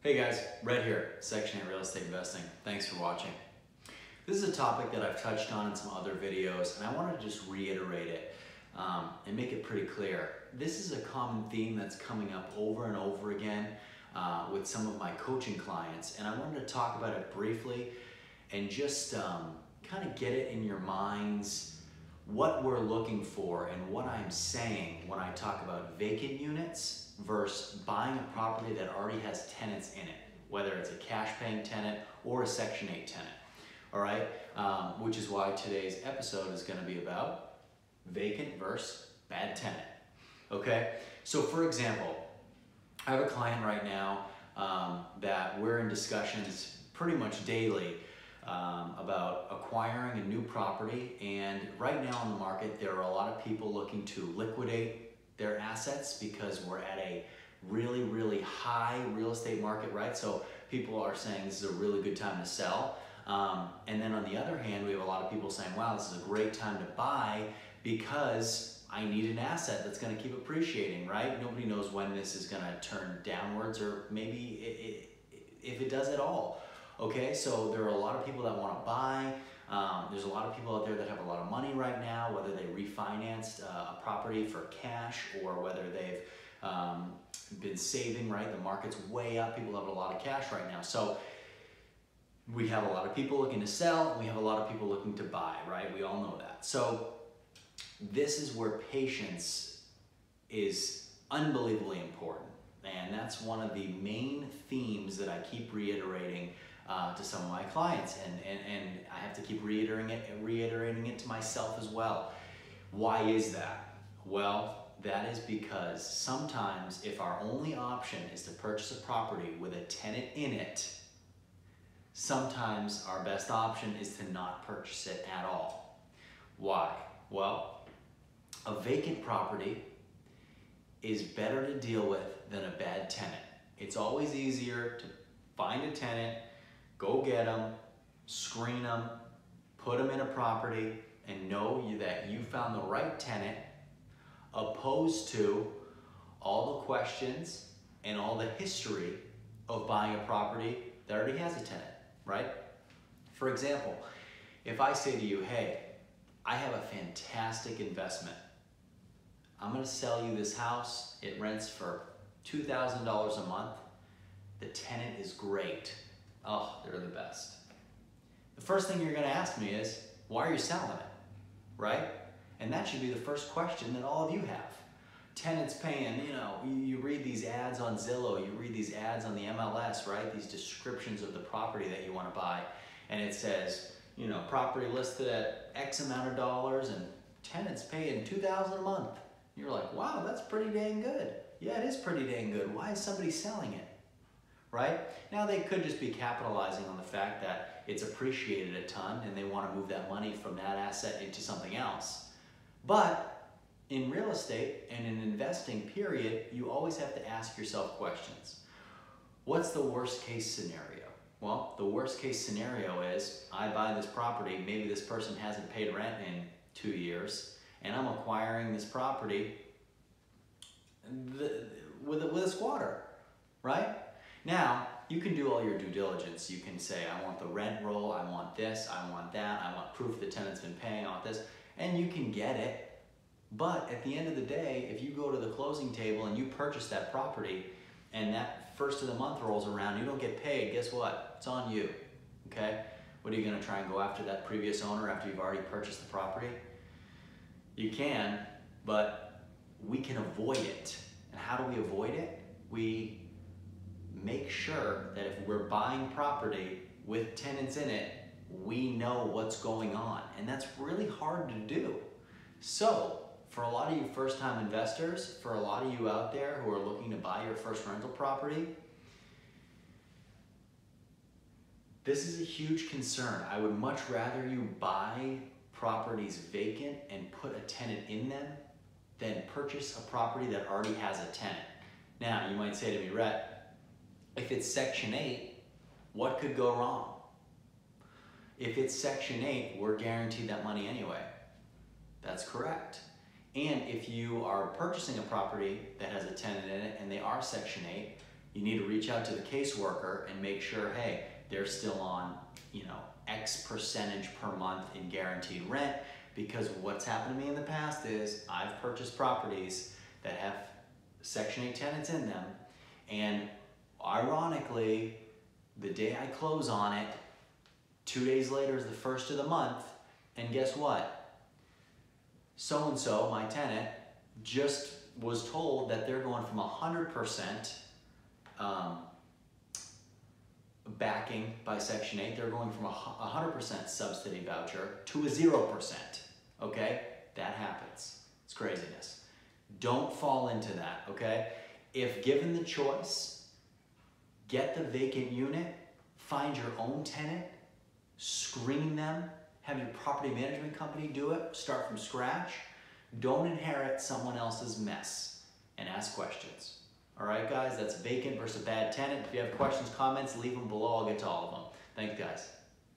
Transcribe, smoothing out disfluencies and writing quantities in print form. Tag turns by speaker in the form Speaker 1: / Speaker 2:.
Speaker 1: Hey guys, Red here, Section 8 Real Estate Investing. Thanks for watching. This is a topic that I've touched on in some other videos, and I want to just reiterate it and make it pretty clear. This is a common theme that's coming up over and over again with some of my coaching clients, and I wanted to talk about it briefly and just kind of get it in your minds what we're looking for and what I'm saying when I talk about vacant units versus buying a property that already has tenants in it, whether it's a cash paying tenant or a Section 8 tenant, all right? Which is why today's episode is gonna be about vacant versus bad tenant, okay? So for example, I have a client right now that we're in discussions pretty much daily about acquiring a new property, and right now on the market there are a lot of people looking to liquidate their assets because we're at a really high real estate market, right? So people are saying this is a really good time to sell. And then on the other hand, we have a lot of people saying, wow, this is a great time to buy because I need an asset that's gonna keep appreciating, right? Nobody knows when this is gonna turn downwards, or maybe if it does at all. Okay, so there are a lot of people that wanna buy. There's a lot of people out there that have a lot of money right now, whether they refinanced a property for cash or whether they've been saving, right? The market's way up, people have a lot of cash right now. So we have a lot of people looking to sell, and we have a lot of people looking to buy, right? We all know that. So this is where patience is unbelievably important. And that's one of the main themes that I keep reiterating to some of my clients, and I have to keep reiterating it to myself as well. Why is that? Well, that is because sometimes if our only option is to purchase a property with a tenant in it, sometimes our best option is to not purchase it at all. Why? Well, a vacant property is better to deal with than a bad tenant. It's always easier to find a tenant, go get them, screen them, put them in a property, and know that you found the right tenant, opposed to all the questions and all the history of buying a property that already has a tenant, right? For example, if I say to you, hey, I have a fantastic investment. I'm gonna sell you this house. It rents for $2,000 a month. The tenant is great. Oh, they're the best. The first thing you're gonna ask me is, why are you selling it, right? And that should be the first question that all of you have. Tenants paying, you read these ads on Zillow, you read these ads on the MLS, right? These descriptions of the property that you wanna buy. And it says, property listed at X amount of dollars and tenants paying $2,000 a month. You're like, wow, that's pretty dang good. Yeah, it is pretty dang good. Why is somebody selling it? Right? Now they could just be capitalizing on the fact that it's appreciated a ton and they want to move that money from that asset into something else. But in real estate and in investing period, you always have to ask yourself questions. What's the worst case scenario? Well, the worst case scenario is I buy this property, maybe this person hasn't paid rent in 2 years, and I'm acquiring this property with a squatter, right? Now, you can do all your due diligence. You can say, I want the rent roll, I want this, I want that, I want proof the tenant's been paying, I want this, and you can get it. But at the end of the day, if you go to the closing table and you purchase that property and that first of the month rolls around, you don't get paid, guess what? It's on you, okay? What are you gonna try and go after that previous owner after you've already purchased the property? You can, but we can avoid it. And how do we avoid it? We make sure that if we're buying property with tenants in it, we know what's going on. And that's really hard to do. So for a lot of you first-time investors, for a lot of you out there who are looking to buy your first rental property, this is a huge concern. I would much rather you buy properties vacant and put a tenant in them than purchase a property that already has a tenant. Now, you might say to me, Rhett, if it's Section 8, what could go wrong? If it's Section 8, we're guaranteed that money anyway. That's correct. And if you are purchasing a property that has a tenant in it and they are Section 8, you need to reach out to the caseworker and make sure, hey, they're still on, you know, X percentage per month in guaranteed rent, because what's happened to me in the past is I've purchased properties that have Section 8 tenants in them, and ironically, the day I close on it, 2 days later is the first of the month, and guess what? So-and-so, my tenant, just was told that they're going from 100% backing by Section 8, they're going from a 100% subsidy voucher to a 0%, okay? That happens. It's craziness. Don't fall into that, okay? If given the choice, get the vacant unit, find your own tenant, screen them, have your property management company do it, start from scratch. Don't inherit someone else's mess, and ask questions. All right, guys, that's vacant versus bad tenant. If you have questions, comments, leave them below. I'll get to all of them. Thanks, guys.